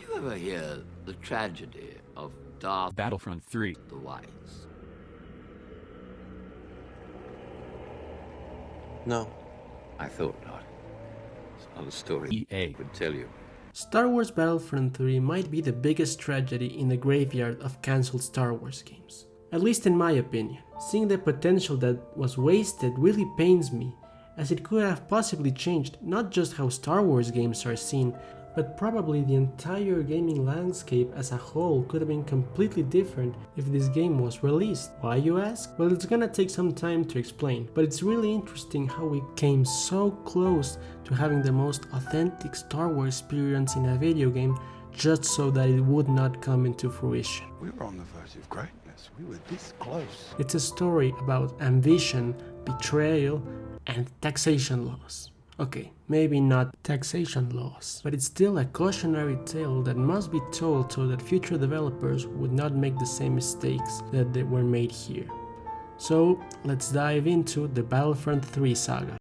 you ever hear the tragedy of Darth Battlefront 3. the Wise? No. I thought not. It's not a story EA would tell you. Star Wars Battlefront 3 might be the biggest tragedy in the graveyard of cancelled Star Wars games. At least in my opinion. Seeing the potential that was wasted really pains me, as it could have possibly changed not just how Star Wars games are seen, but probably the entire gaming landscape as a whole could have been completely different if this game was released. Why, you ask? Well, it's gonna take some time to explain, but it's really interesting how we came so close to having the most authentic Star Wars experience in a video game just so that it would not come into fruition. We were on the verge of greatness. We were this close. It's a story about ambition, betrayal, and taxation laws. Okay, maybe not taxation laws, but it's still a cautionary tale that must be told so that future developers would not make the same mistakes that they were made here. So, let's dive into the Battlefront 3 saga.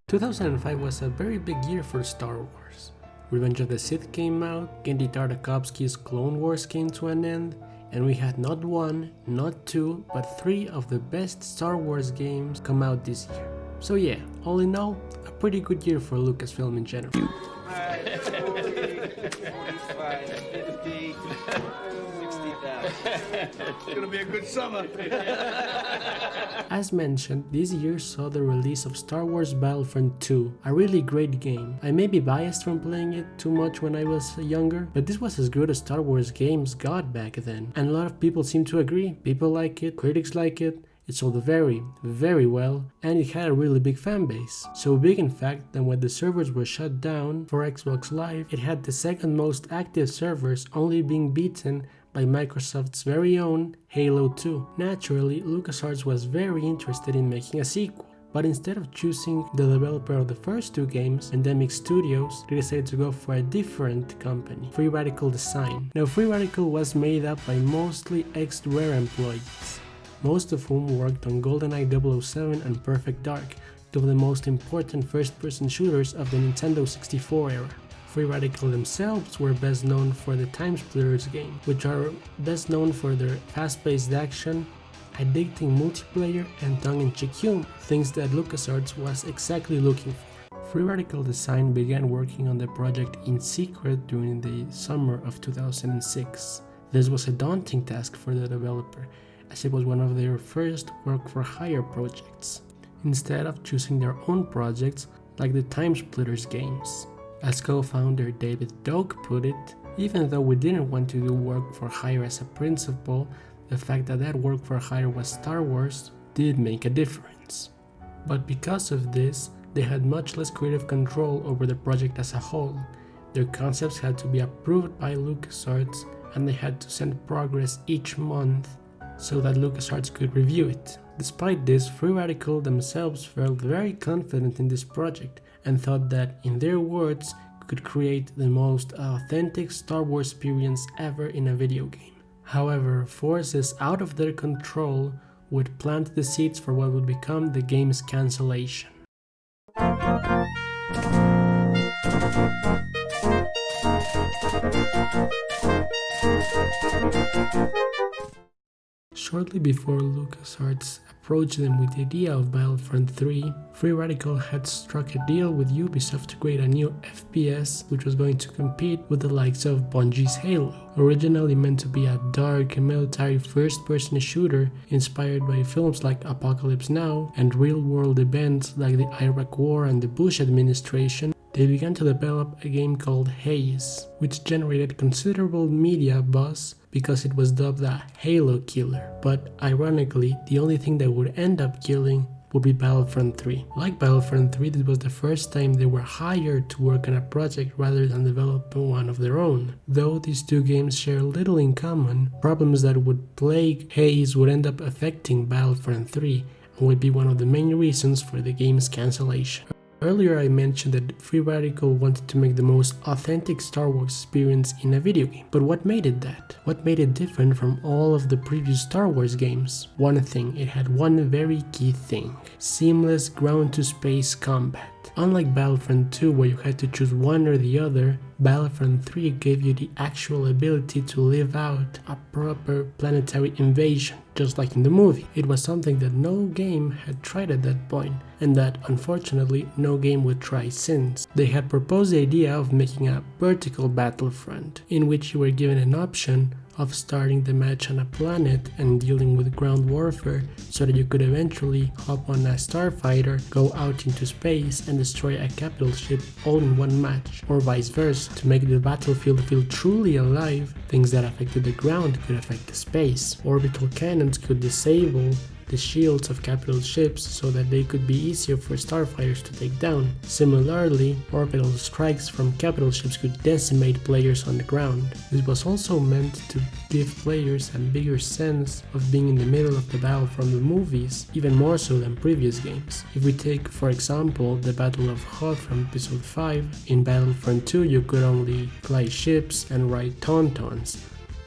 In 2005 was a very big year for Star Wars. Revenge of the Sith came out, Genndy Tartakovsky's Clone Wars came to an end, and we had not one, not two, but three of the best Star Wars games come out this year. So yeah, all in all, a pretty good year for Lucasfilm in general. 40, 45, 50, 60,000. It's gonna be a good summer. As mentioned, this year saw the release of Star Wars Battlefront 2, a really great game. I may be biased from playing it too much when I was younger, but this was as good as Star Wars games got back then. And a lot of people seem to agree. People like it, critics like it. It sold very, very well, and it had a really big fan base. So big in fact that when the servers were shut down for Xbox Live, it had the second most active servers, only being beaten by Microsoft's very own Halo 2. Naturally, Lucasarts was very interested in making a sequel, but instead of choosing the developer of the first two games, Endemic Studios, they decided to go for a different company, Free Radical Design. Now, Free Radical was made up by mostly ex-Rare employees, most of whom worked on GoldenEye 007 and Perfect Dark, two of the most important first-person shooters of the Nintendo 64 era. Free Radical themselves were best known for the Time Splitters game, which are best known for their fast-paced action, addicting multiplayer, and tongue-in-cheek humor, things that LucasArts was exactly looking for. Free Radical Design began working on the project in secret during the summer of 2006. This was a daunting task for the developer, as it was one of their first work-for-hire projects, instead of choosing their own projects like the Time Splitters games. As co-founder David Doak put it, even though we didn't want to do work for hire as a principle, the fact that work for hire was Star Wars did make a difference. But because of this, they had much less creative control over the project as a whole. Their concepts had to be approved by LucasArts, and they had to send progress each month so that LucasArts could review it. Despite this, Free Radical themselves felt very confident in this project and thought that, in their words, could create the most authentic Star Wars experience ever in a video game. However, forces out of their control would plant the seeds for what would become the game's cancellation. Shortly before LucasArts approached them with the idea of Battlefront 3, Free Radical had struck a deal with Ubisoft to create a new FPS which was going to compete with the likes of Bungie's Halo. Originally meant to be a dark military first-person shooter inspired by films like Apocalypse Now and real-world events like the Iraq War and the Bush administration, they began to develop a game called Haze, which generated considerable media buzz because it was dubbed the Halo Killer. But ironically, the only thing that would end up killing would be Battlefront 3. Like Battlefront 3, this was the first time they were hired to work on a project rather than develop one of their own. Though these two games share little in common, problems that would plague Haze would end up affecting Battlefront 3 and would be one of the main reasons for the game's cancellation. Earlier I mentioned that Free Radical wanted to make the most authentic Star Wars experience in a video game. But what made it that? What made it different from all of the previous Star Wars games? One thing, it had one very key thing: seamless ground-to-space combat. Unlike Battlefront 2, where you had to choose one or the other, Battlefront 3 gave you the actual ability to live out a proper planetary invasion, just like in the movie. It was something that no game had tried at that point, and that unfortunately no game would try since. They had proposed the idea of making a vertical Battlefront, in which you were given an option of starting the match on a planet and dealing with ground warfare so that you could eventually hop on a starfighter, go out into space and destroy a capital ship all in one match, or vice versa. To make the battlefield feel truly alive, things that affected the ground could affect the space. Orbital cannons could disable the shields of capital ships so that they could be easier for starfighters to take down. Similarly, orbital strikes from capital ships could decimate players on the ground. This was also meant to give players a bigger sense of being in the middle of the battle from the movies, even more so than previous games. If we take, for example, the Battle of Hoth from Episode 5, in Battlefront 2 you could only fly ships and ride tauntauns.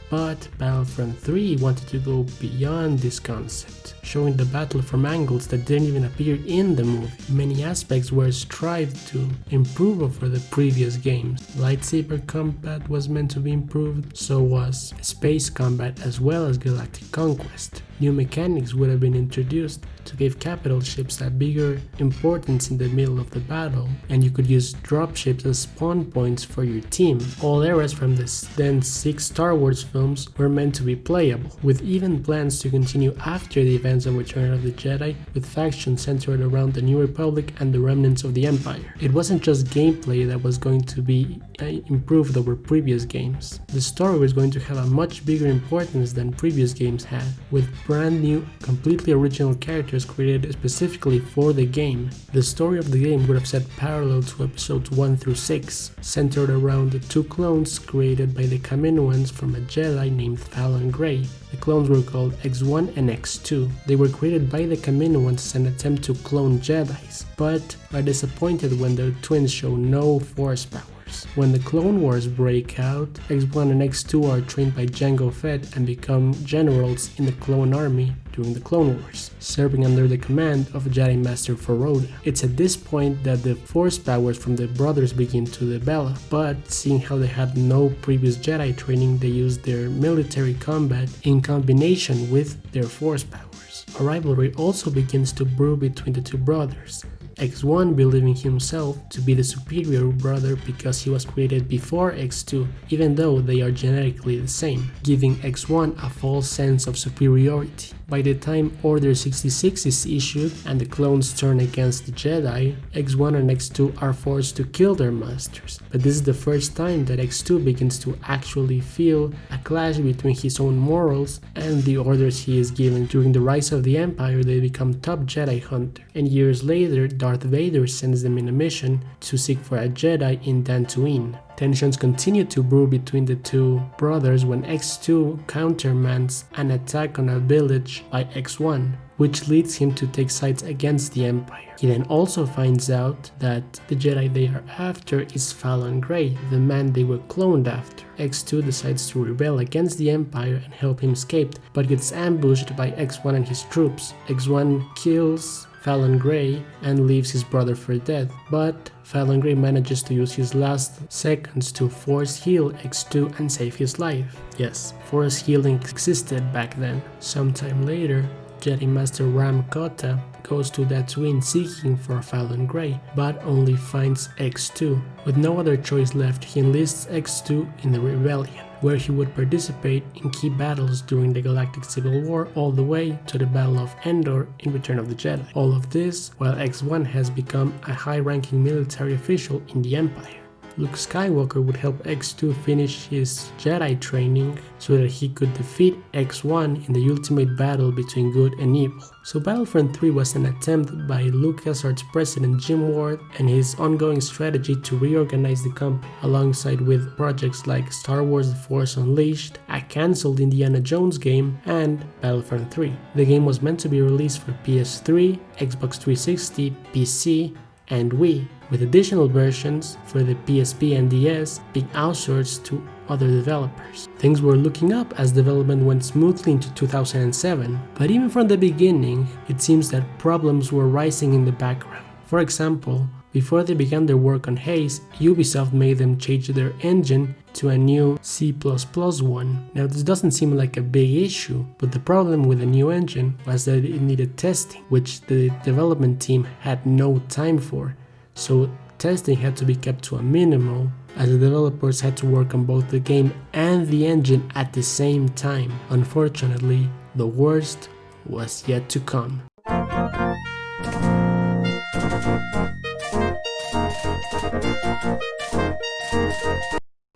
But Battlefront 3 wanted to go beyond this concept, showing the battle from angles that didn't even appear in the movie. Many aspects were strived to improve over the previous games. Lightsaber combat was meant to be improved, so was space combat as well as galactic conquest. New mechanics would have been introduced to give capital ships a bigger importance in the middle of the battle, and you could use dropships as spawn points for your team. All eras from the then 6 Star Wars films were meant to be playable, with even plans to continue after the events of Return of the Jedi, with factions centered around the New Republic and the remnants of the Empire. It wasn't just gameplay that was going to be improved over previous games. The story was going to have a much bigger importance than previous games had, with brand new, completely original characters created specifically for the game. The story of the game would have set parallel to episodes 1 through 6, centered around the 2 clones created by the Kaminoans from a Jedi named Fallon Gray. The clones were called X1 and X2. They were created by the Kaminoans as an attempt to clone Jedis, but are disappointed when their twins show no force powers. When the Clone Wars break out, X1 and X2 are trained by Jango Fett and become generals in the clone army during the Clone Wars, serving under the command of Jedi Master Foroda. It's at this point that the force powers from the brothers begin to develop, but seeing how they had no previous Jedi training, they used their military combat in combination with their force powers. A rivalry also begins to brew between the two brothers. X1 believing himself to be the superior brother because he was created before X2, even though they are genetically the same, giving X1 a false sense of superiority. By the time Order 66 is issued and the clones turn against the Jedi, X1 and X2 are forced to kill their masters. But this is the first time that X2 begins to actually feel a clash between his own morals and the orders he is given. During the rise of the Empire, they become top Jedi hunter, and years later, Darth Vader sends them in a mission to seek for a Jedi in Dantooine. Tensions continue to brew between the two brothers when X2 countermands an attack on a village by X1, which leads him to take sides against the Empire. He then also finds out that the Jedi they are after is Fallon Gray, the man they were cloned after. X2 decides to rebel against the Empire and help him escape, but gets ambushed by X1 and his troops. X1 kills Fallon Gray and leaves his brother for dead, but Fallon Gray manages to use his last seconds to force heal X2 and save his life. Yes, force healing existed back then. Sometime later, Jedi Master Ram Kota goes to Dantooine seeking for Fallon Gray, but only finds X2. With no other choice left, he enlists X2 in the rebellion, where he would participate in key battles during the Galactic Civil War all the way to the Battle of Endor in Return of the Jedi. All of this while X1 has become a high-ranking military official in the Empire. Luke Skywalker would help X2 finish his Jedi training so that he could defeat X1 in the ultimate battle between good and evil. So Battlefront 3 was an attempt by LucasArts president Jim Ward and his ongoing strategy to reorganize the company, alongside with projects like Star Wars The Force Unleashed, a cancelled Indiana Jones game, and Battlefront 3. The game was meant to be released for PS3, Xbox 360, PC, and Wii, with additional versions for the PSP and DS being outsourced to other developers. Things were looking up as development went smoothly into 2007, but even from the beginning, it seems that problems were rising in the background. For example, before they began their work on Haze, Ubisoft made them change their engine to a new C++ one. Now this doesn't seem like a big issue, but the problem with the new engine was that it needed testing, which the development team had no time for. So testing had to be kept to a minimum, as the developers had to work on both the game and the engine at the same time. Unfortunately, the worst was yet to come.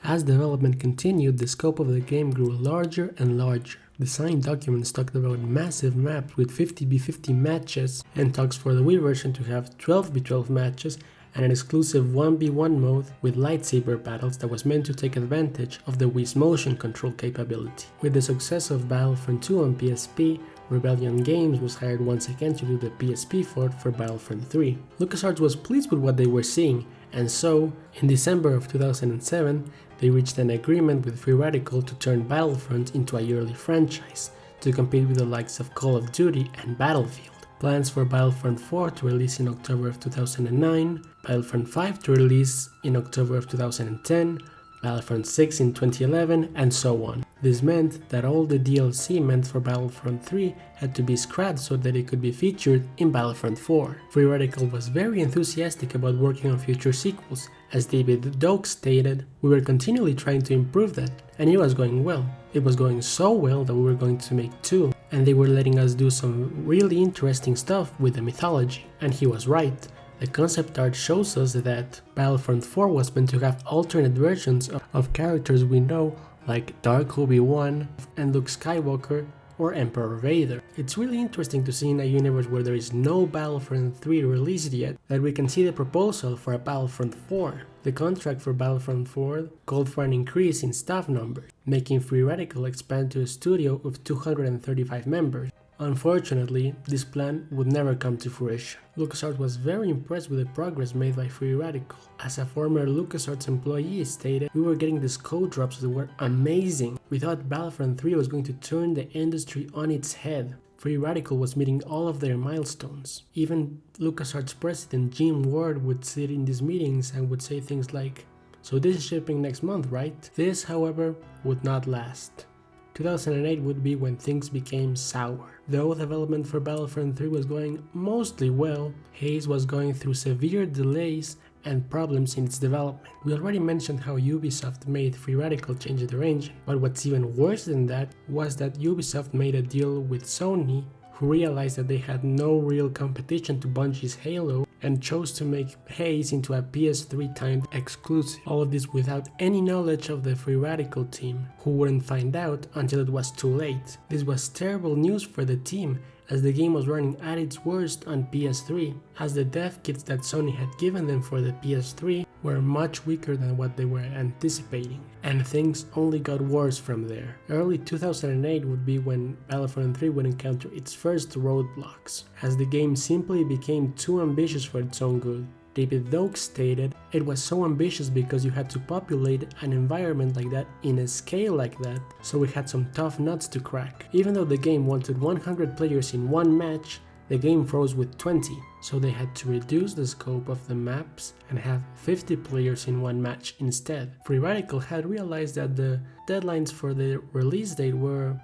As development continued, the scope of the game grew larger and larger. The signed documents talked about massive maps with 50v50 matches, and talks for the Wii version to have 12v12 matches and an exclusive 1v1 mode with lightsaber battles that was meant to take advantage of the Wii's motion control capability. With the success of Battlefront 2 on PSP, Rebellion Games was hired once again to do the PSP port for Battlefront 3. LucasArts was pleased with what they were seeing, and so, in December of 2007, they reached an agreement with Free Radical to turn Battlefront into a yearly franchise, to compete with the likes of Call of Duty and Battlefield. Plans for Battlefront 4 to release in October of 2009, Battlefront 5 to release in October of 2010, Battlefront 6 in 2011, and so on. This meant that all the DLC meant for Battlefront 3 had to be scrapped so that it could be featured in Battlefront 4. Free Radical was very enthusiastic about working on future sequels. As David Doak stated, "We were continually trying to improve that, and it was going well. It was going so well that we were going to make 2, and they were letting us do some really interesting stuff with the mythology." And he was right. The concept art shows us that Battlefront 4 was meant to have alternate versions of characters we know, like Dark Obi-Wan and Luke Skywalker or Emperor Vader. It's really interesting to see in a universe where there is no Battlefront 3 released yet that we can see the proposal for a Battlefront 4. The contract for Battlefront 4 called for an increase in staff numbers, making Free Radical expand to a studio of 235 members. Unfortunately, this plan would never come to fruition. LucasArts was very impressed with the progress made by Free Radical. As a former LucasArts employee stated, "We were getting these code drops that were amazing. We thought Battlefront 3 was going to turn the industry on its head." Free Radical was meeting all of their milestones. Even LucasArts president Jim Ward would sit in these meetings and would say things like, "So this is shipping next month, right?" This, however, would not last. 2008 would be when things became sour. Though development for Battlefront 3 was going mostly well, Haze was going through severe delays and problems in its development. We already mentioned how Ubisoft made Free Radical change their engine, but what's even worse than that was that Ubisoft made a deal with Sony, who realized that they had no real competition to Bungie's Halo and chose to make Haze into a PS3 timed exclusive. All of this without any knowledge of the Free Radical team, who wouldn't find out until it was too late. This was terrible news for the team, as the game was running at its worst on PS3, as the dev kits that Sony had given them for the PS3 were much weaker than what they were anticipating, and things only got worse from there. Early 2008 would be when Battlefront 3 would encounter its first roadblocks, as the game simply became too ambitious for its own good. David Doak stated, "It was so ambitious because you had to populate an environment like that in a scale like that, so we had some tough nuts to crack. Even though the game wanted 100 players in one match, the game froze with 20, so they had to reduce the scope of the maps and have 50 players in one match instead." Free Radical had realized that the deadlines for the release date were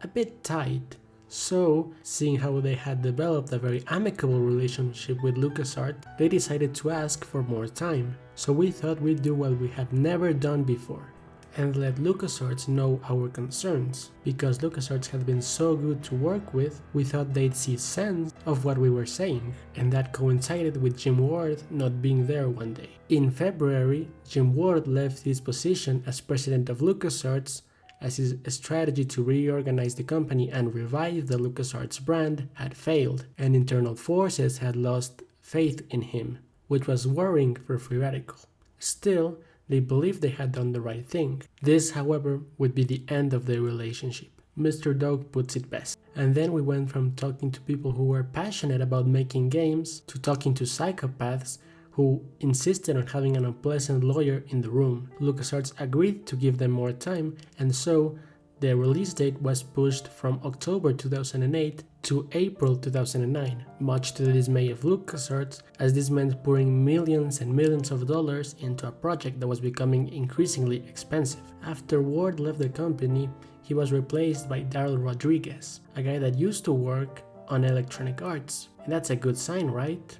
a bit tight. So, seeing how they had developed a very amicable relationship with LucasArts, they decided to ask for more time. "So we thought we'd do what we have never done before. and let LucasArts know our concerns. Because LucasArts had been so good to work with, we thought they'd see sense of what we were saying, and that coincided with Jim Ward not being there one day. In February, Jim Ward left his position as president of LucasArts, as his strategy to reorganize the company and revive the LucasArts brand had failed, and internal forces had lost faith in him, which was worrying for Free Radical. Still, they believed they had done the right thing. This, however, would be the end of their relationship. Mr. Dog puts it best. And then we went from talking to people who were passionate about making games to talking to psychopaths who insisted on having an unpleasant lawyer in the room. LucasArts agreed to give them more time, and so the release date was pushed from October 2008 to April 2009, much to the dismay of LucasArts, as this meant pouring millions and millions of dollars into a project that was becoming increasingly expensive. After Ward left the company, he was replaced by Darryl Rodriguez, a guy that used to work on Electronic Arts. And that's a good sign, right?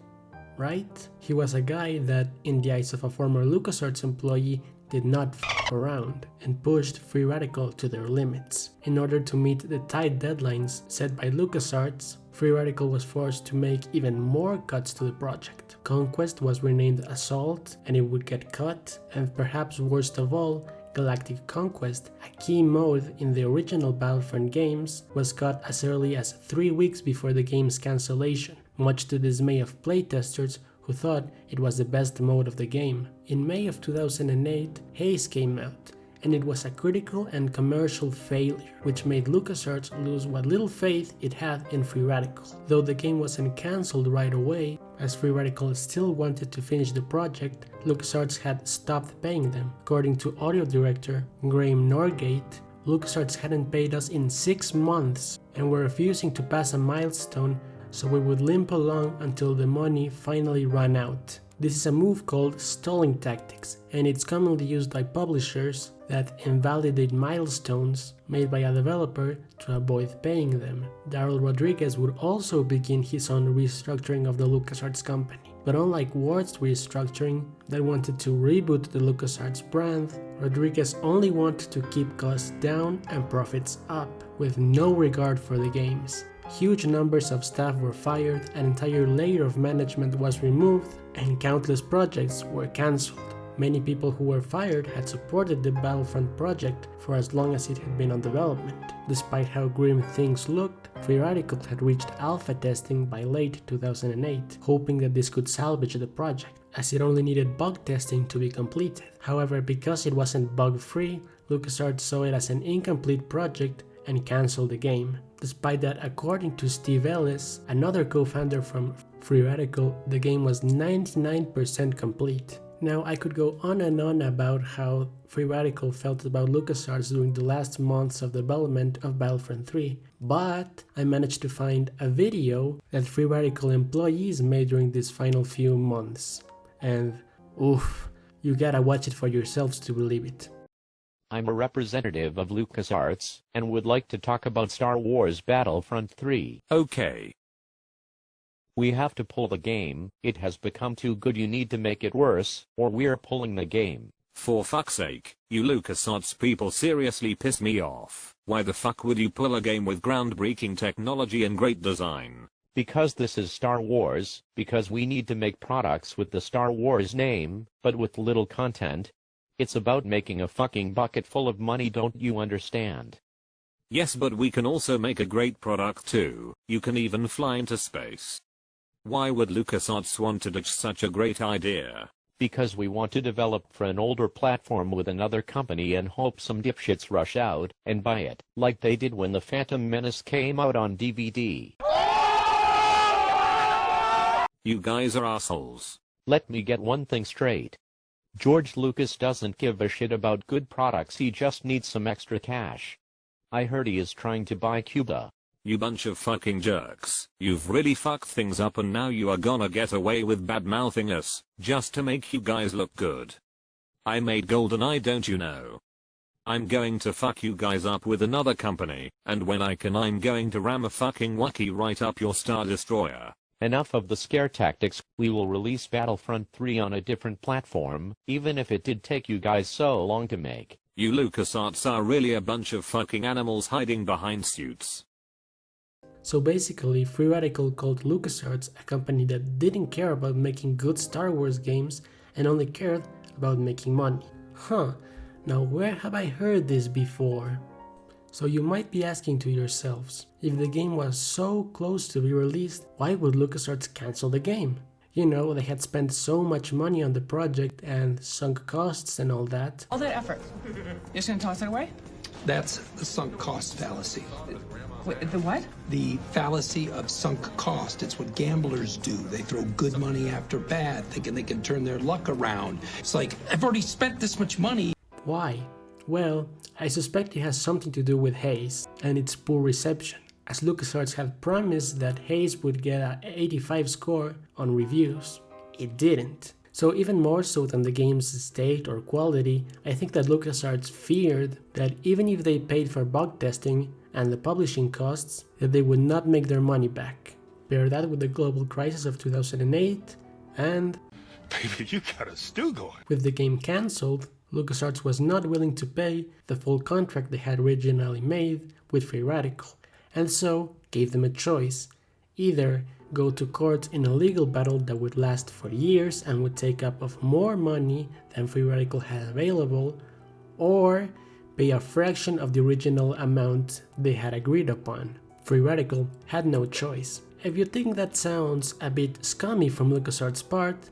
He was a guy that, in the eyes of a former LucasArts employee, did not f around and pushed Free Radical to their limits. In order to meet the tight deadlines set by LucasArts, Free Radical was forced to make even more cuts to the project. Conquest was renamed Assault and it would get cut, and perhaps worst of all, Galactic Conquest, a key mode in the original Battlefront games, was cut as early as 3 weeks before the game's cancellation, much to the dismay of playtesters who thought it was the best mode of the game. In May of 2008, Haze came out, and it was a critical and commercial failure, which made LucasArts lose what little faith it had in Free Radical. Though the game wasn't cancelled right away, as Free Radical still wanted to finish the project, LucasArts had stopped paying them. According to audio director Graham Norgate, LucasArts hadn't paid us in 6 months and were refusing to pass a milestone, so we would limp along until the money finally ran out. This is a move called stalling tactics, and it's commonly used by publishers that invalidate milestones made by a developer to avoid paying them. Darryl Rodriguez would also begin his own restructuring of the LucasArts company. But unlike Ward's restructuring that wanted to reboot the LucasArts brand, Rodriguez only wanted to keep costs down and profits up, with no regard for the games. Huge numbers of staff were fired, an entire layer of management was removed, and countless projects were cancelled. Many people who were fired had supported the Battlefront project for as long as it had been on development. Despite how grim things looked, Free Radical had reached alpha testing by late 2008, hoping that this could salvage the project, as it only needed bug testing to be completed. However, because it wasn't bug-free, LucasArts saw it as an incomplete project and cancelled the game. Despite that, according to Steve Ellis, another co-founder from Free Radical, the game was 99% complete. Now, I could go on and on about how Free Radical felt about LucasArts during the last months of development of Battlefront 3, but I managed to find a video that Free Radical employees made during these final few months. And oof, you gotta watch it for yourselves to believe it. I'm a representative of LucasArts, and would like to talk about Star Wars Battlefront 3. Okay. We have to pull the game, it has become too good, you need to make it worse, or we're pulling the game. For fuck's sake, you LucasArts people seriously piss me off. Why the fuck would you pull a game with groundbreaking technology and great design? Because this is Star Wars, because we need to make products with the Star Wars name, but with little content. It's about making a fucking bucket full of money, don't you understand? Yes, but we can also make a great product too. You can even fly into space. Why would LucasArts want to ditch such a great idea? Because we want to develop for an older platform with another company and hope some dipshits rush out and buy it, like they did when The Phantom Menace came out on DVD. You guys are assholes. Let me get one thing straight. George Lucas doesn't give a shit about good products, he just needs some extra cash. I heard he is trying to buy Cuba. You bunch of fucking jerks. You've really fucked things up and now you are gonna get away with bad-mouthing us, just to make you guys look good. I made GoldenEye, don't you know? I'm going to fuck you guys up with another company, and when I can I'm going to ram a fucking Wookiee right up your Star Destroyer. Enough of the scare tactics, we will release Battlefront 3 on a different platform, even if it did take you guys so long to make. You LucasArts are really a bunch of fucking animals hiding behind suits. So basically, Free Radical called LucasArts a company that didn't care about making good Star Wars games and only cared about making money. Huh, now where have I heard this before? So you might be asking to yourselves, if the game was so close to be released, why would LucasArts cancel the game? You know, they had spent so much money on the project and sunk costs and all that. All that effort. You're just gonna toss it away? That's the sunk cost fallacy. Wait, the what? The fallacy of sunk cost. It's what gamblers do. They throw good money after bad, thinking they can turn their luck around. It's like, I've already spent this much money. Why? Well, I suspect it has something to do with Haze and its poor reception, as LucasArts had promised that Haze would get an 85 score on reviews. It didn't. So even more so than the game's state or quality, I think that LucasArts feared that even if they paid for bug testing and the publishing costs, that they would not make their money back. Pair that with the global crisis of 2008 and... Baby, you got a stew going. With the game cancelled, LucasArts was not willing to pay the full contract they had originally made with Free Radical, and so gave them a choice. Either go to court in a legal battle that would last for years and would take up of more money than Free Radical had available, or pay a fraction of the original amount they had agreed upon. Free Radical had no choice. If you think that sounds a bit scummy from LucasArts' part,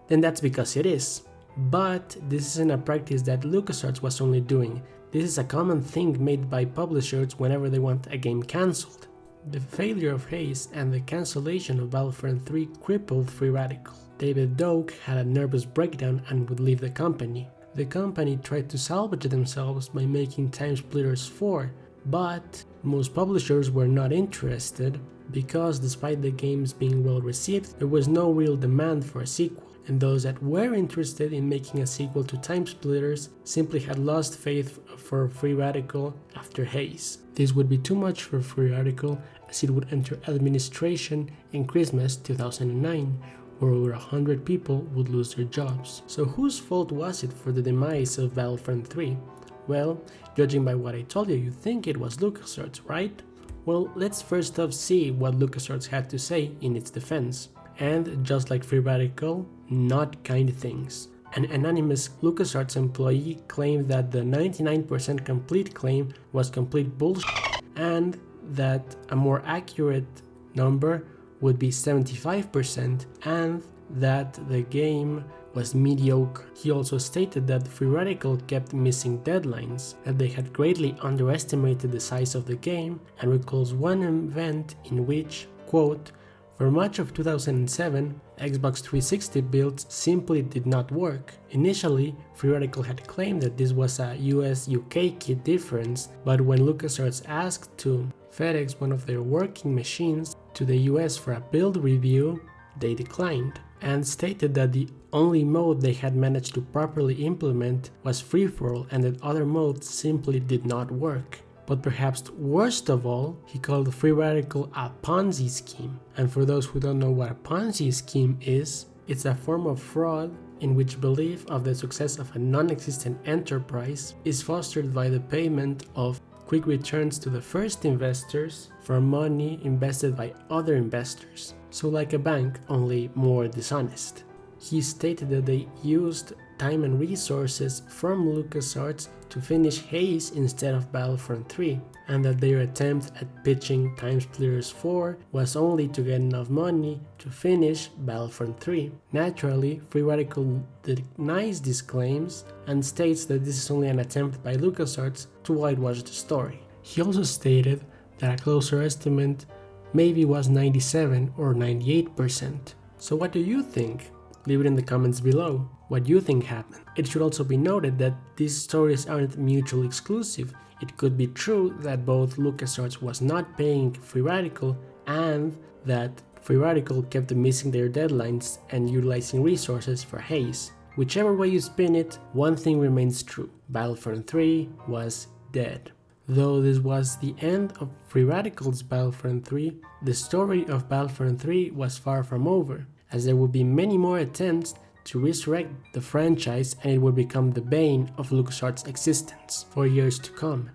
then that's because it is. But this isn't a practice that LucasArts was only doing. This is a common thing made by publishers whenever they want a game cancelled. The failure of Haze and the cancellation of Battlefront 3 crippled Free Radical. David Doak had a nervous breakdown and would leave the company. The company tried to salvage themselves by making Time Splitters 4, but most publishers were not interested because despite the games being well received, there was no real demand for a sequel, and those that were interested in making a sequel to Time Splitters simply had lost faith for Free Radical after Haze. This would be too much for Free Radical as it would enter administration in Christmas 2009, where over 100 people would lose their jobs. So whose fault was it for the demise of Battlefront 3? Well, judging by what I told you, you'd think it was LucasArts, right? Well, let's first off see what LucasArts had to say in its defense. And just like Free Radical, not kind things. An anonymous LucasArts employee claimed that the 99% complete claim was complete bullshit and that a more accurate number would be 75% and that the game was mediocre. He also stated that Free Radical kept missing deadlines, that they had greatly underestimated the size of the game, and recalls one event in which, quote, for much of 2007, Xbox 360 builds simply did not work. Initially, Free Radical had claimed that this was a US-UK key difference, but when LucasArts asked to FedEx one of their working machines to the US for a build review, they declined, and stated that the only mode they had managed to properly implement was free-for-all and that other modes simply did not work. But perhaps worst of all, he called Free Radical a Ponzi scheme. And for those who don't know what a Ponzi scheme is, it's a form of fraud in which belief of the success of a non-existent enterprise is fostered by the payment of quick returns to the first investors for money invested by other investors. So like a bank, only more dishonest. He stated that they used time and resources from LucasArts to finish Haze instead of Battlefront 3, and that their attempt at pitching Time Splitters 4 was only to get enough money to finish Battlefront 3. Naturally, Free Radical denies these claims and states that this is only an attempt by LucasArts to whitewash the story. He also stated that a closer estimate maybe was 97 or 98%. So what do you think? Leave it in the comments below what you think happened. It should also be noted that these stories aren't mutually exclusive. It could be true that both LucasArts was not paying Free Radical and that Free Radical kept missing their deadlines and utilizing resources for Haze. Whichever way you spin it, one thing remains true. Battlefront 3 was dead. Though this was the end of Free Radical's Battlefront 3, the story of Battlefront 3 was far from over, as there would be many more attempts to resurrect the franchise, and it would become the bane of LucasArts' existence for years to come.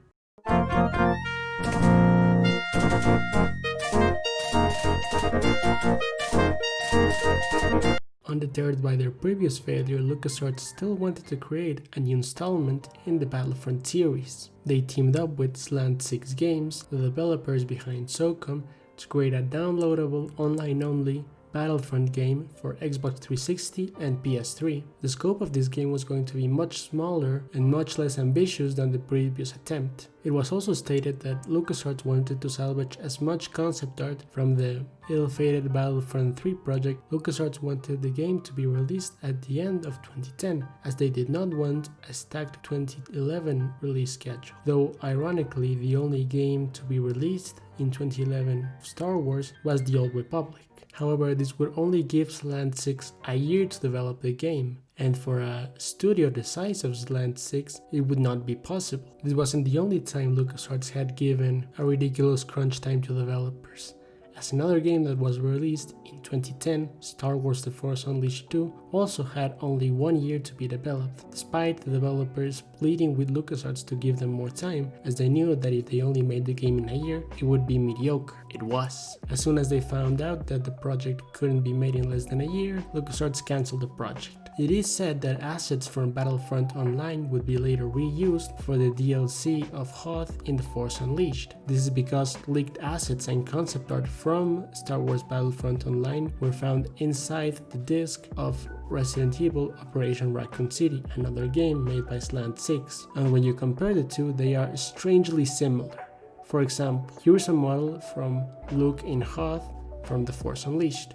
Undeterred by their previous failure, LucasArts still wanted to create a new installment in the Battlefront series. They teamed up with Slant 6 Games, the developers behind SOCOM, to create a downloadable, online-only Battlefront game for Xbox 360 and PS3. The scope of this game was going to be much smaller and much less ambitious than the previous attempt. It was also stated that LucasArts wanted to salvage as much concept art from the ill-fated Battlefront 3 project. LucasArts wanted the game to be released at the end of 2010, as they did not want a stacked 2011 release schedule. Though ironically, the only game to be released in 2011 of Star Wars was The Old Republic. However, this would only give Slant 6 a year to develop the game, and for a studio the size of Slant 6, it would not be possible. This wasn't the only time LucasArts had given a ridiculous crunch time to developers, as another game that was released in 2010, Star Wars The Force Unleashed 2, also had only 1 year to be developed, despite the developers pleading with LucasArts to give them more time, as they knew that if they only made the game in a year, it would be mediocre. It was. As soon as they found out that the project couldn't be made in less than a year, LucasArts cancelled the project. It is said that assets from Battlefront Online would be later reused for the DLC of Hoth in The Force Unleashed. This is because leaked assets and concept art from Star Wars Battlefront Online were found inside the disc of Resident Evil Operation Raccoon City, another game made by Slant 6, and when you compare the two, they are strangely similar. For example, here's a model from Luke in Hoth from The Force Unleashed,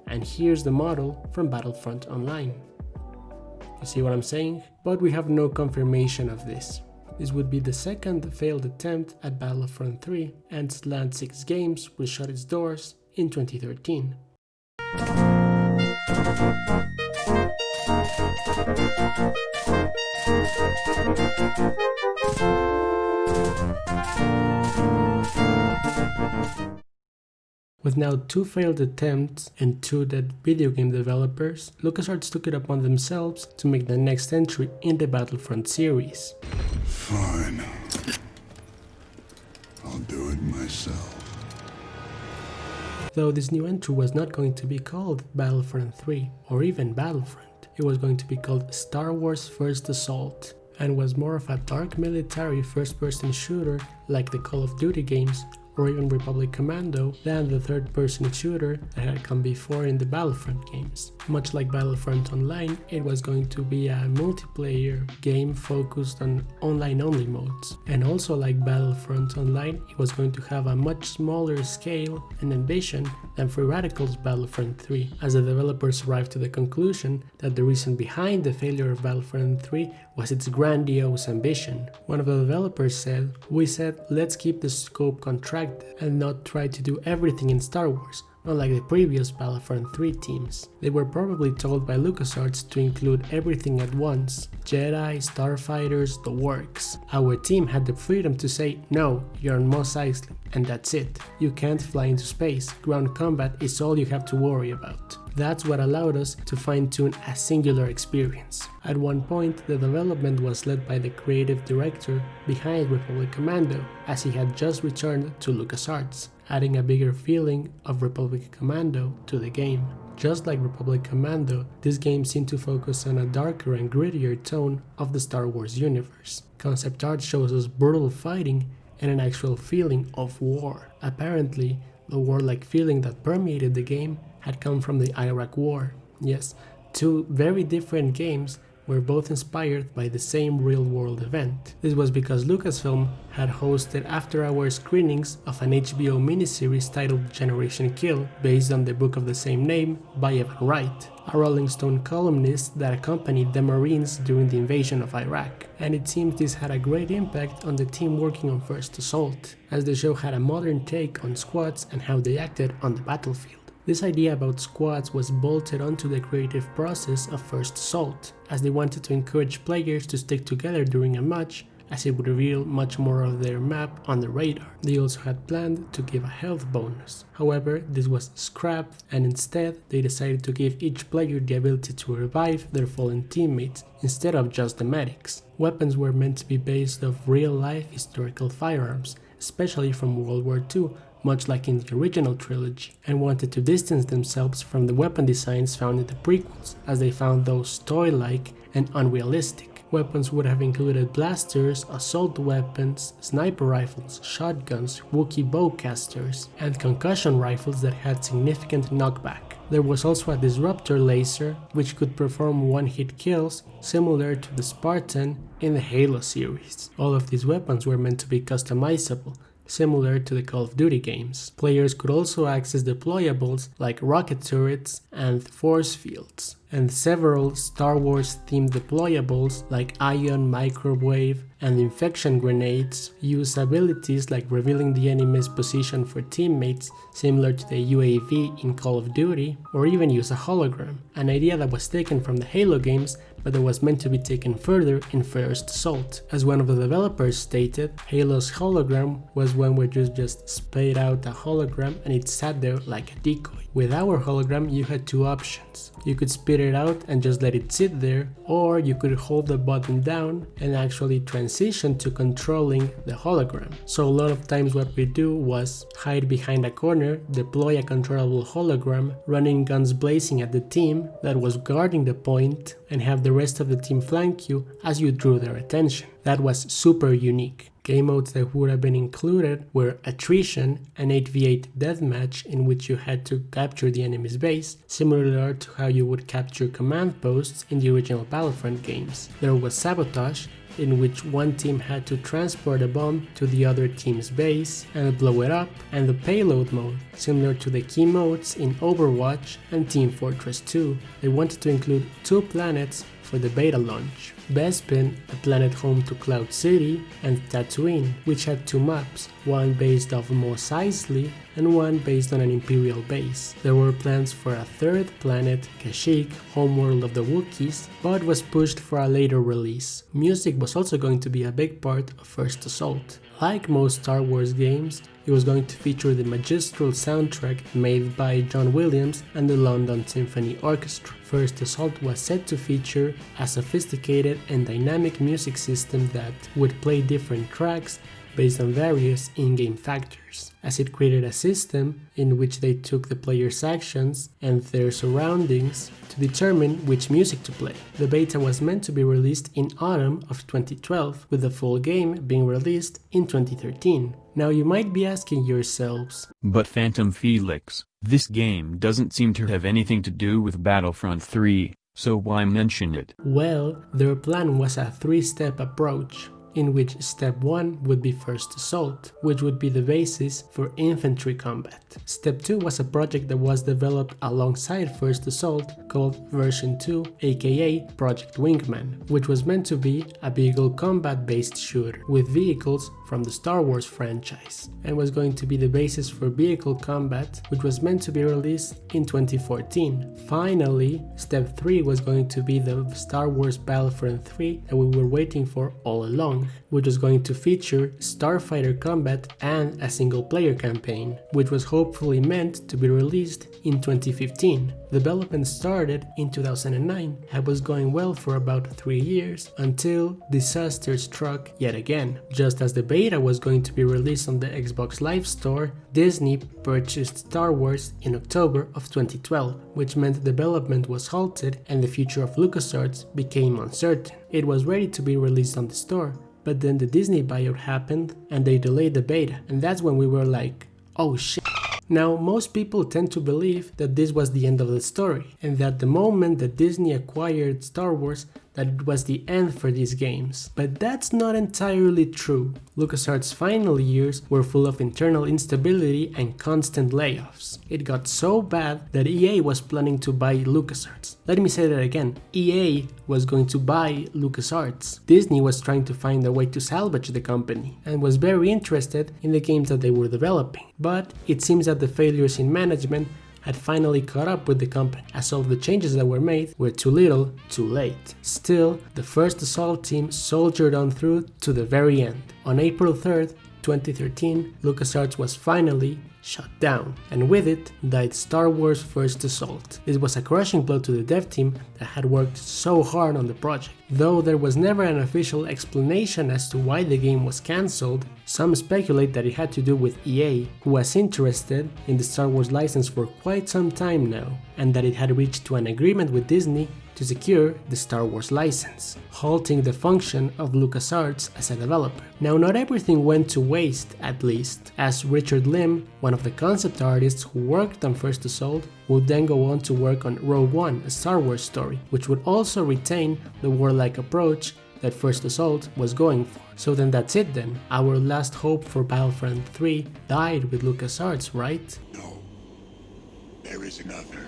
and here's the model from Battlefront Online. You see what I'm saying? But we have no confirmation of this. This would be the second failed attempt at Battlefront 3, and Slant 6 Games will shut its doors in 2013. With now 2 failed attempts and 2 dead video game developers, LucasArts took it upon themselves to make the next entry in the Battlefront series. Fine. I'll do it myself. Though this new entry was not going to be called Battlefront 3 or even Battlefront, it was going to be called Star Wars First Assault, and was more of a dark military first-person shooter like the Call of Duty games or even Republic Commando than the third-person shooter that had come before in the Battlefront games. Much like Battlefront Online, it was going to be a multiplayer game focused on online-only modes. And also like Battlefront Online, it was going to have a much smaller scale and ambition than Free Radical's Battlefront 3, as the developers arrived to the conclusion that the reason behind the failure of Battlefront 3 was its grandiose ambition. One of the developers said, "We said, let's keep the scope contracted and not try to do everything in Star Wars, unlike the previous Battlefront 3 teams." They were probably told by LucasArts to include everything at once: Jedi, starfighters, the works. Our team had the freedom to say, no, you're on Mos Eisley, and that's it. You can't fly into space, ground combat is all you have to worry about. That's what allowed us to fine-tune a singular experience. At one point, the development was led by the creative director behind Republic Commando, as he had just returned to LucasArts, adding a bigger feeling of Republic Commando to the game. Just like Republic Commando, this game seemed to focus on a darker and grittier tone of the Star Wars universe. Concept art shows us brutal fighting and an actual feeling of war. Apparently, the warlike feeling that permeated the game had come from the Iraq War. Yes, 2 very different games were both inspired by the same real-world event. This was because Lucasfilm had hosted after-hour screenings of an HBO miniseries titled Generation Kill, based on the book of the same name by Evan Wright, a Rolling Stone columnist that accompanied the Marines during the invasion of Iraq. And it seems this had a great impact on the team working on First Assault, as the show had a modern take on squads and how they acted on the battlefield. This idea about squads was bolted onto the creative process of First Assault, as they wanted to encourage players to stick together during a match as it would reveal much more of their map on the radar. They also had planned to give a health bonus. However, this was scrapped, and instead they decided to give each player the ability to revive their fallen teammates instead of just the medics. Weapons were meant to be based off real-life historical firearms, especially from World War II, much like in the original trilogy, and wanted to distance themselves from the weapon designs found in the prequels, as they found those toy-like and unrealistic. Weapons would have included blasters, assault weapons, sniper rifles, shotguns, Wookiee bowcasters, and concussion rifles that had significant knockback. There was also a disruptor laser, which could perform one-hit kills, similar to the Spartan in the Halo series. All of these weapons were meant to be customizable, similar to the Call of Duty games. Players could also access deployables like rocket turrets and force fields, and several Star Wars themed deployables like ion, microwave, and infection grenades use abilities like revealing the enemy's position for teammates, similar to the UAV in Call of Duty, or even use a hologram, an idea that was taken from the Halo games but that was meant to be taken further in First Assault. As one of the developers stated, Halo's hologram was one where you just spayed out a hologram and it sat there like a decoy. With our hologram you had two options. You could spit it out and just let it sit there, or you could hold the button down and actually transition to controlling the hologram. So a lot of times what we do was hide behind a corner, deploy a controllable hologram, running guns blazing at the team that was guarding the point, and have the rest of the team flank you as you drew their attention. That was super unique. Game modes that would have been included were Attrition, an 8v8 deathmatch in which you had to capture the enemy's base, similar to how you would capture command posts in the original Battlefront games. There was Sabotage, in which one team had to transport a bomb to the other team's base and blow it up, and the Payload mode, similar to the key modes in Overwatch and Team Fortress 2. They wanted to include 2 planets for the beta launch: Bespin, a planet home to Cloud City, and Tatooine, which had 2 maps, one based off Mos Eisley and one based on an Imperial base. There were plans for a 3rd planet, Kashyyyk, homeworld of the Wookiees, but was pushed for a later release. Music was also going to be a big part of First Assault. Like most Star Wars games, it was going to feature the magistral soundtrack made by John Williams and the London Symphony Orchestra. First Assault was set to feature a sophisticated and dynamic music system that would play different tracks based on various in-game factors, as it created a system in which they took the player's actions and their surroundings to determine which music to play. The beta was meant to be released in autumn of 2012, with the full game being released in 2013. Now you might be asking yourselves, but Phantom Felix, this game doesn't seem to have anything to do with Battlefront 3, so why mention it? Well, their plan was a 3-step approach, in which step 1 would be First Assault, which would be the basis for infantry combat. Step 2 was a project that was developed alongside First Assault called Version 2, aka Project Wingman, which was meant to be a vehicle combat based shooter with vehicles from the Star Wars franchise, and was going to be the basis for vehicle combat, which was meant to be released in 2014. Finally, Step 3 was going to be the Star Wars Battlefront 3 that we were waiting for all along, which was going to feature starfighter combat and a single player campaign, which was hopefully meant to be released in 2015. Development started in 2009 and was going well for about 3 years until disaster struck yet again. Just as the beta was going to be released on the Xbox Live Store, Disney purchased Star Wars in October of 2012, which meant development was halted and the future of Lucasarts became uncertain. It was ready to be released on the store, but then the Disney buyout happened and they delayed the beta, and that's when we were like, oh shit. Now, most people tend to believe that this was the end of the story, and that the moment that Disney acquired Star Wars, that it was the end for these games. But that's not entirely true. LucasArts' final years were full of internal instability and constant layoffs. It got so bad that EA was planning to buy LucasArts. Let me say that again. EA was going to buy LucasArts. Disney was trying to find a way to salvage the company, and was very interested in the games that they were developing. But it seems that the failures in management had finally caught up with the company, as all of the changes that were made were too little, too late. Still, the first Assault team soldiered on through to the very end. On April 3rd, 2013, LucasArts was finally shut down, and with it died Star Wars First Assault. This was a crushing blow to the dev team that had worked so hard on the project. Though there was never an official explanation as to why the game was cancelled, some speculate that it had to do with EA, who was interested in the Star Wars license for quite some time now, and that it had reached to an agreement with Disney to secure the Star Wars license, halting the function of LucasArts as a developer. Now, not everything went to waste, at least, as Richard Lim, one of the concept artists who worked on First Assault, would then go on to work on Rogue One, a Star Wars story, which would also retain the warlike approach that First Assault was going for. So then that's it then. Our last hope for Battlefront 3 died with LucasArts, right? No, there is another.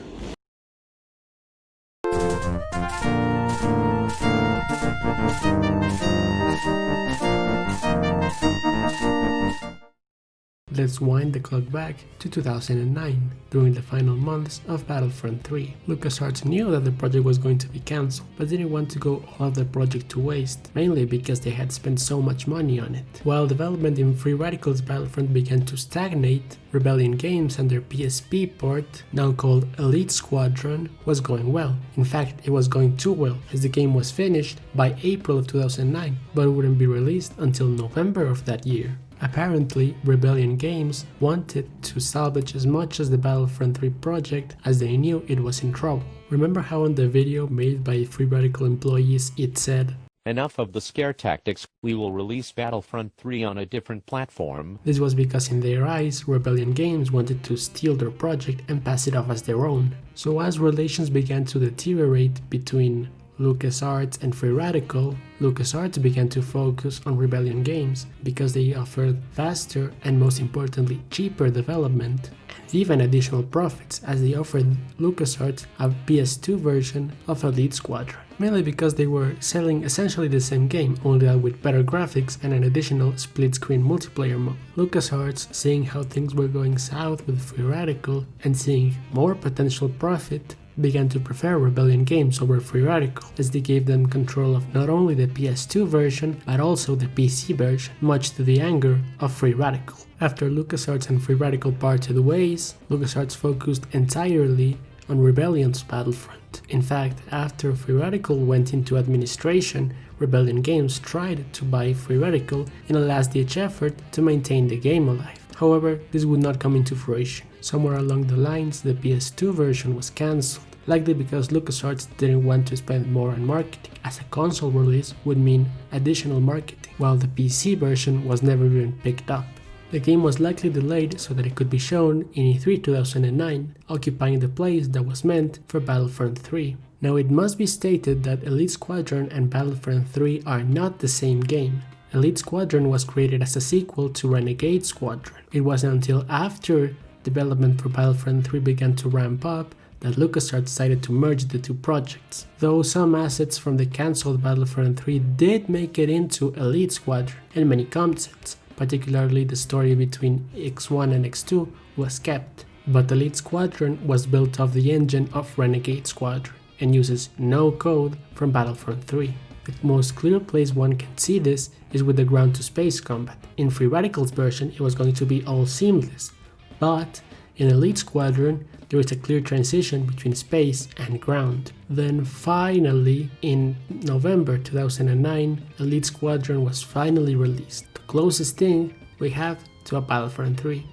Let's wind the clock back to 2009, during the final months of Battlefront 3. LucasArts knew that the project was going to be cancelled, but didn't want to go all of the project to waste, mainly because they had spent so much money on it. While development in Free Radical's Battlefront began to stagnate, Rebellion Games and their PSP port, now called Elite Squadron, was going well. In fact, it was going too well, as the game was finished by April of 2009, but wouldn't be released until November of that year. Apparently, Rebellion Games wanted to salvage as much as the Battlefront 3 project, as they knew it was in trouble. Remember how in the video made by Free Radical employees it said, "Enough of the scare tactics, we will release Battlefront 3 on a different platform." This was because in their eyes, Rebellion Games wanted to steal their project and pass it off as their own. So as relations began to deteriorate between LucasArts and Free Radical, LucasArts began to focus on Rebellion Games because they offered faster and, most importantly, cheaper development and even additional profits, as they offered LucasArts a PS2 version of Elite Squadron, mainly because they were selling essentially the same game, only that with better graphics and an additional split-screen multiplayer mode. LucasArts, seeing how things were going south with Free Radical and seeing more potential profit, began to prefer Rebellion Games over Free Radical, as they gave them control of not only the PS2 version, but also the PC version, much to the anger of Free Radical. After LucasArts and Free Radical parted ways, LucasArts focused entirely on Rebellion's Battlefront. In fact, after Free Radical went into administration, Rebellion Games tried to buy Free Radical in a last-ditch effort to maintain the game alive. However, this would not come into fruition. Somewhere along the lines, the PS2 version was cancelled, likely because LucasArts didn't want to spend more on marketing, as a console release would mean additional marketing, while the PC version was never even picked up. The game was likely delayed so that it could be shown in E3 2009, occupying the place that was meant for Battlefront 3. Now, it must be stated that Elite Squadron and Battlefront 3 are not the same game. Elite Squadron was created as a sequel to Renegade Squadron. It wasn't until after development for Battlefront 3 began to ramp up that LucasArts decided to merge the two projects. Though some assets from the cancelled Battlefront 3 did make it into Elite Squadron, and many concepts, particularly the story between X1 and X2, was kept. But Elite Squadron was built off the engine of Renegade Squadron and uses no code from Battlefront 3. The most clear place one can see this is with the ground-to-space combat. In Free Radical's version, it was going to be all seamless, but in Elite Squadron, there is a clear transition between space and ground. Then finally, in November 2009, Elite Squadron was finally released, the closest thing we have to a Battlefront 3.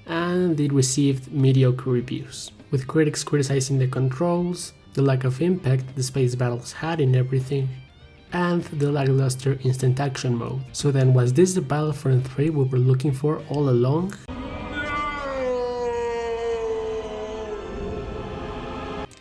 And it received mediocre reviews, with critics criticizing the controls, the lack of impact the space battles had in everything, and the lackluster instant action mode. So then, was this the Battlefront 3 we were looking for all along?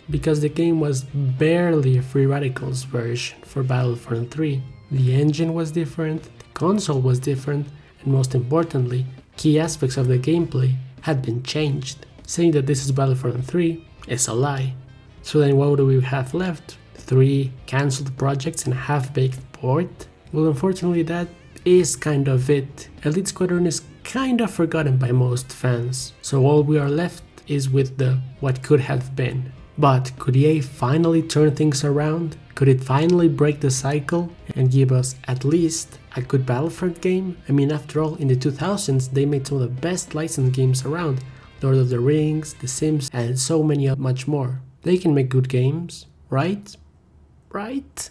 Because the game was barely a Free Radical's version for Battlefront 3. The engine was different, the console was different, and most importantly, key aspects of the gameplay had been changed. Saying that this is Battlefront 3 is a lie. So then what do we have left? 3 cancelled projects and a half-baked port? Well, unfortunately that is kind of it. Elite Squadron is kind of forgotten by most fans, so all we are left is with the what could have been. But could EA finally turn things around? Could it finally break the cycle and give us at least a good Battlefront game? I mean, after all, in the 2000s they made some of the best licensed games around. Lord of the Rings, The Sims, and so many much more. They can make good games, right? Right?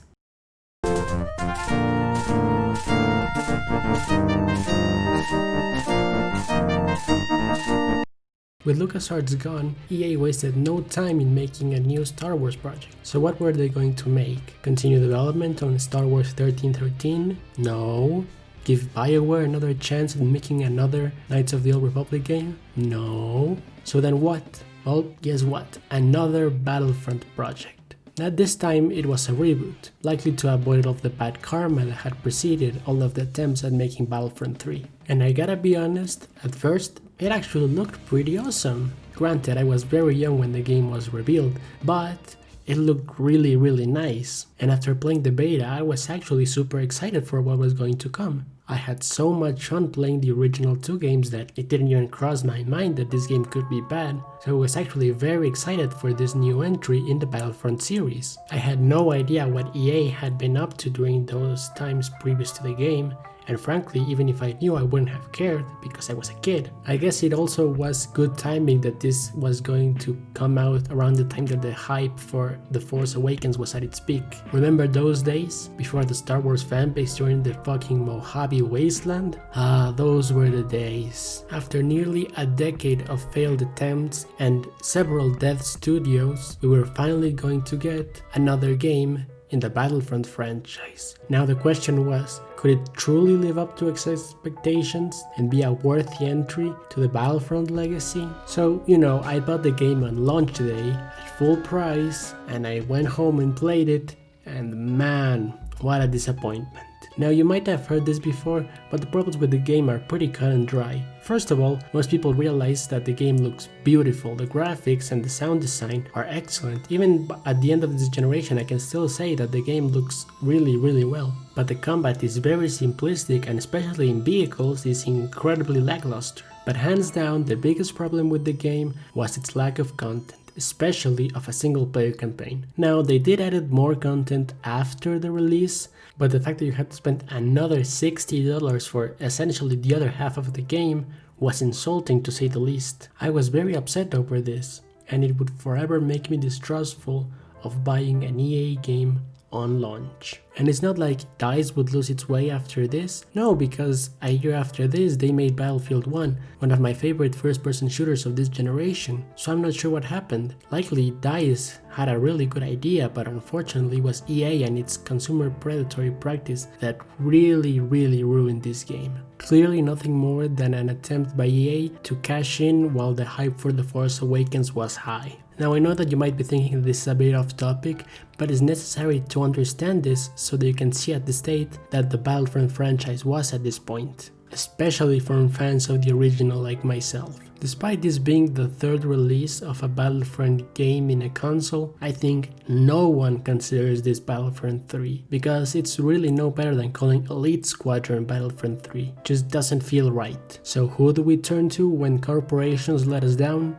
With Lucasarts gone, EA wasted no time in making a new Star Wars project. So what were they going to make? Continue development on Star Wars 1313? No. Give BioWare another chance at making another Knights of the Old Republic game? No. So then what? Well, guess what? Another Battlefront project. At this time it was a reboot, likely to avoid all of the bad karma that had preceded all of the attempts at making Battlefront 3. And I gotta be honest, at first it actually looked pretty awesome. Granted, I was very young when the game was revealed, but it looked really nice. And after playing the beta, I was actually super excited for what was going to come. I had so much fun playing the original 2 games that it didn't even cross my mind that this game could be bad, so I was actually very excited for this new entry in the Battlefront series. I had no idea what EA had been up to during those times previous to the game, and frankly, even if I knew, I wouldn't have cared because I was a kid. I guess it also was good timing that this was going to come out around the time that the hype for The Force Awakens was at its peak. Remember those days? Before the Star Wars fanbase joined the fucking Mojave wasteland? Ah, those were the days. After nearly a decade of failed attempts and several dead studios, we were finally going to get another game in the Battlefront franchise. Now the question was, could it truly live up to its expectations and be a worthy entry to the Battlefront legacy? So, I bought the game on launch day at full price and I went home and played it, and man, what a disappointment. Now you might have heard this before, but the problems with the game are pretty cut and dry. First of all, most people realize that the game looks beautiful, the graphics and the sound design are excellent. Even at the end of this generation I can still say that the game looks really well. But the combat is very simplistic and especially in vehicles is incredibly lackluster. But hands down, the biggest problem with the game was its lack of content, especially of a single player campaign. Now they did add more content after the release, but the fact that you had to spend another $60 for essentially the other half of the game was insulting to say the least. I was very upset over this, and it would forever make me distrustful of buying an EA game on launch. And it's not like DICE would lose its way after this. No, because a year after this they made Battlefield 1, one of my favorite first-person shooters of this generation. So I'm not sure what happened. Likely DICE had a really good idea, but unfortunately it was EA and its consumer predatory practice that really ruined this game. Clearly nothing more than an attempt by EA to cash in while the hype for The Force Awakens was high. Now I know that you might be thinking that this is a bit off topic, but it's necessary to understand this so that you can see at the state that the Battlefront franchise was at this point, especially from fans of the original like myself. Despite this being the third release of a Battlefront game in a console, I think no one considers this Battlefront 3, because it's really no better than calling Elite Squadron Battlefront 3. Just doesn't feel right. So who do we turn to when corporations let us down?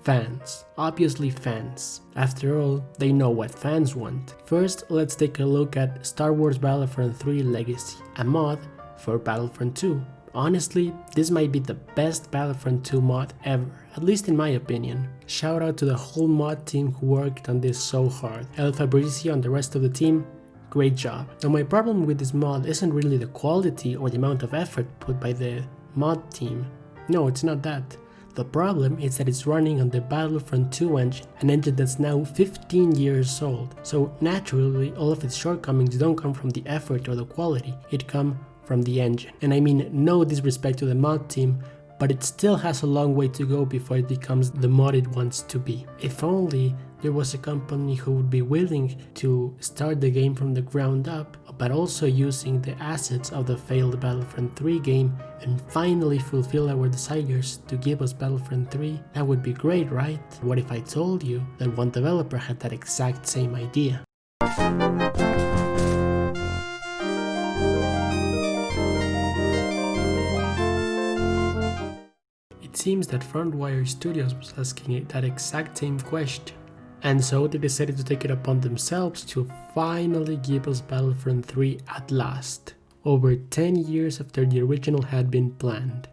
Fans. Obviously fans. After all, they know what fans want. First, let's take a look at Star Wars Battlefront 3 Legacy, a mod for Battlefront 2. Honestly, this might be the best Battlefront 2 mod ever, at least in my opinion. Shout out to the whole mod team who worked on this so hard. El Fabricio and the rest of the team, great job. Now my problem with this mod isn't really the quality or the amount of effort put by the mod team. No, it's not that. The problem is that it's running on the Battlefront 2 engine, an engine that's now 15 years old. So naturally, all of its shortcomings don't come from the effort or the quality, it comes from the engine. And I mean no disrespect to the mod team, but it still has a long way to go before it becomes the mod it wants to be. If only there was a company who would be willing to start the game from the ground up, but also using the assets of the failed Battlefront 3 game and finally fulfill our desires to give us Battlefront 3, that would be great, right? What if I told you that one developer had that exact same idea? It seems that Frontwire Studios was asking that exact same question, and so they decided to take it upon themselves to finally give us Battlefront 3 at last, over 10 years after the original had been planned.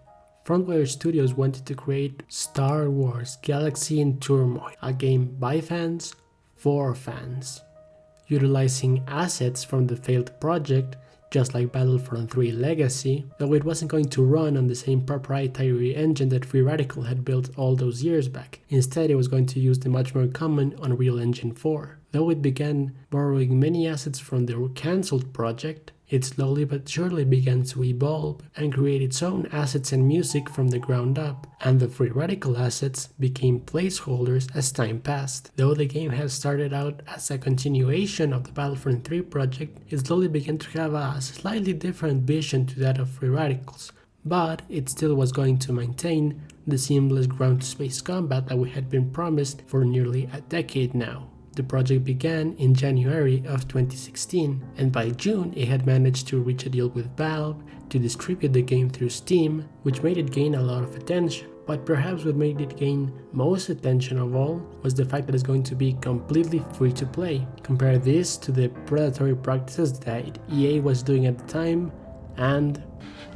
Frontwire Studios wanted to create Star Wars Galaxy in Turmoil, a game by fans, for fans, utilizing assets from the failed project, just like Battlefront 3 Legacy, though it wasn't going to run on the same proprietary engine that Free Radical had built all those years back. Instead, it was going to use the much more common Unreal Engine 4. Though it began borrowing many assets from the cancelled project, it slowly but surely began to evolve and create its own assets and music from the ground up, and the Free Radical assets became placeholders as time passed. Though the game had started out as a continuation of the Battlefront 3 project, it slowly began to have a slightly different vision to that of Free Radicals, but it still was going to maintain the seamless ground-to-space combat that we had been promised for nearly a decade now. The project began in January of 2016, and by June it had managed to reach a deal with Valve to distribute the game through Steam, which made it gain a lot of attention. But perhaps what made it gain most attention of all was the fact that it's going to be completely free to play. Compare this to the predatory practices that EA was doing at the time, and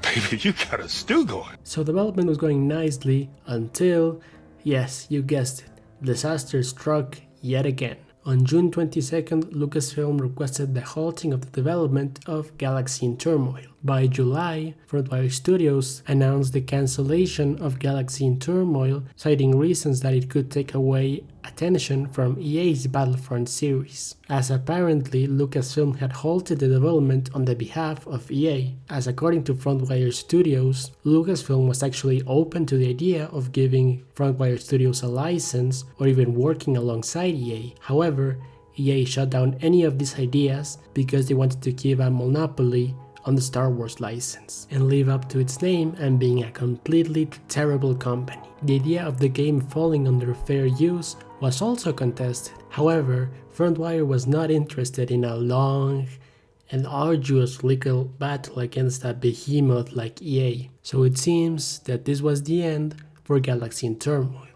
Baby, you got a stew going. so development was going nicely until, yes, you guessed it, disaster struck yet again. On June 22nd, Lucasfilm requested the halting of the development of Galaxy in Turmoil. By July, Frontwire Studios announced the cancellation of Galaxy in Turmoil, citing reasons that it could take away attention from EA's Battlefront series, as apparently Lucasfilm had halted the development on the behalf of EA, as according to Frontwire Studios, Lucasfilm was actually open to the idea of giving Frontwire Studios a license or even working alongside EA. However, EA shut down any of these ideas because they wanted to keep a monopoly on the Star Wars license and live up to its name and being a completely terrible company. The idea of the game falling under fair use was also contested. However, Frontwire was not interested in a long and arduous legal battle against a behemoth like EA, so it seems that this was the end for Galaxy in Turmoil.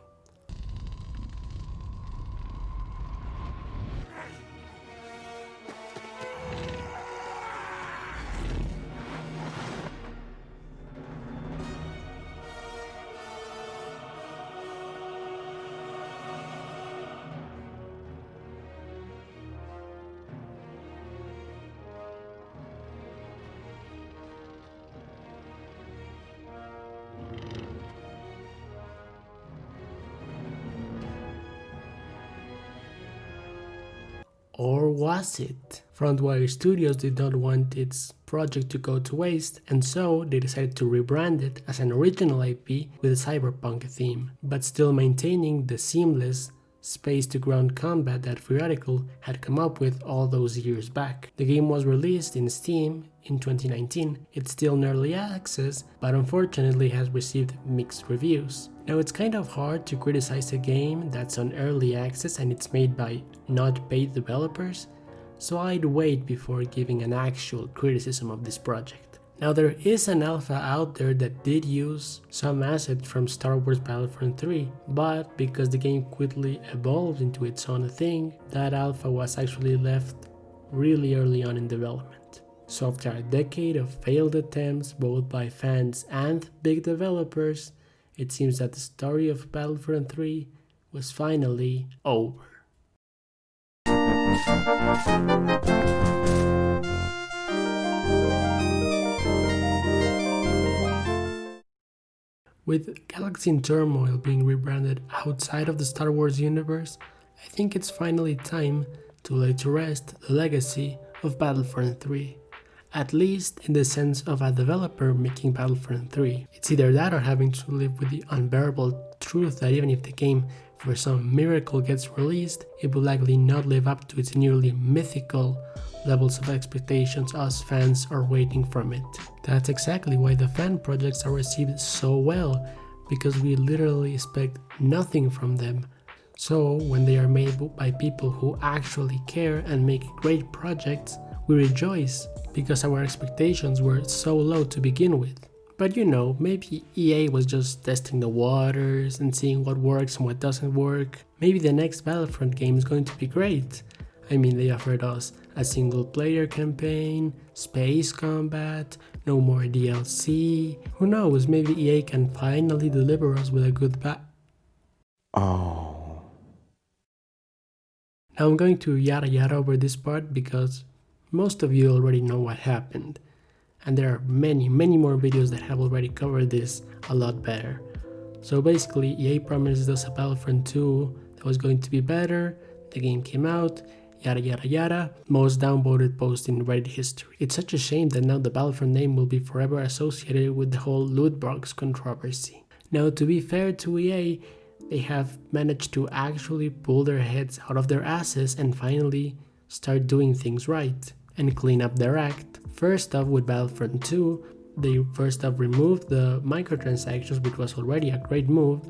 Or was it? Frontwire Studios did not want its project to go to waste, and so they decided to rebrand it as an original IP with a cyberpunk theme, but still maintaining the seamless space-to-ground combat that Free Radical had come up with all those years back. The game was released in Steam in 2019. It's still in early access, but unfortunately has received mixed reviews. Now, it's kind of hard to criticize a game that's on early access and it's made by not paid developers, so I'd wait before giving an actual criticism of this project. Now, there is an alpha out there that did use some assets from Star Wars Battlefront 3, but because the game quickly evolved into its own thing, that alpha was actually left really early on in development. So after a decade of failed attempts both by fans and big developers, it seems that the story of Battlefront 3 was finally over. With Galaxy in Turmoil being rebranded outside of the Star Wars universe, I think it's finally time to lay to rest the legacy of Battlefront 3. At least in the sense of a developer making Battlefront 3. It's either that or having to live with the unbearable truth that even if the game for some miracle gets released, it will likely not live up to its nearly mythical levels of expectations us fans are waiting from it. That's exactly why the fan projects are received so well, because we literally expect nothing from them. So when they are made by people who actually care and make great projects, we rejoice because our expectations were so low to begin with. But you know, maybe EA was just testing the waters and seeing what works and what doesn't work. Maybe the next Battlefront game is going to be great. I mean, they offered us a single player campaign, space combat, no more DLC. Who knows, maybe EA can finally deliver us with a good Oh. Now I'm going to yada yada over this part because most of you already know what happened. And there are many more videos that have already covered this a lot better. So basically, EA promised us a Battlefront 2 that was going to be better, the game came out, yada yada yada, most downvoted post in Reddit history. It's such a shame that now the Battlefront name will be forever associated with the whole loot box controversy. Now, to be fair to EA, they have managed to actually pull their heads out of their asses and finally start doing things right and clean up their act. First off, with Battlefront 2, they first off removed the microtransactions, which was already a great move,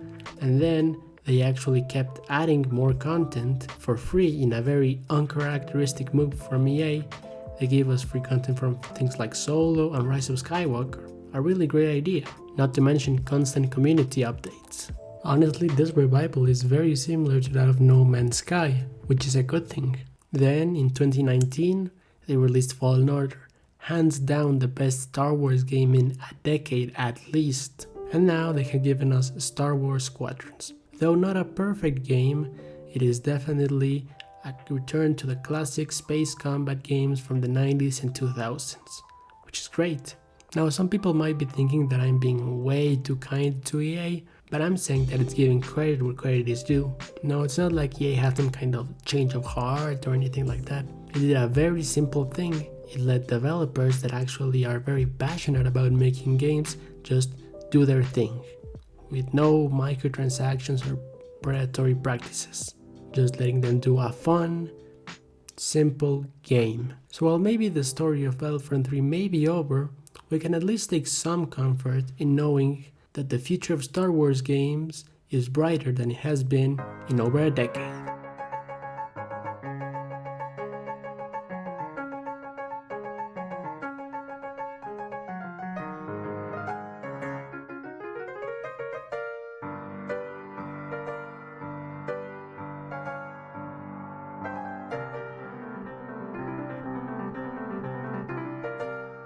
and then they actually kept adding more content for free in a very uncharacteristic move from EA. They gave us free content from things like Solo and Rise of Skywalker, a really great idea, not to mention constant community updates. Honestly, this revival is very similar to that of No Man's Sky, which is a good thing. Then, in 2019, they released Fallen Order, hands down the best Star Wars game in a decade at least. And now they have given us Star Wars Squadrons. Though not a perfect game, it is definitely a return to the classic space combat games from the 90s and 2000s, which is great. Now, some people might be thinking that I'm being way too kind to EA, but I'm saying that it's giving credit where credit is due. No, it's not like EA had some kind of change of heart or anything like that. It did a very simple thing. It let developers that actually are very passionate about making games just do their thing, with no microtransactions or predatory practices. Just letting them do a fun, simple game. So while maybe the story of Battlefront 3 may be over, we can at least take some comfort in knowing that the future of Star Wars games is brighter than it has been in over a decade.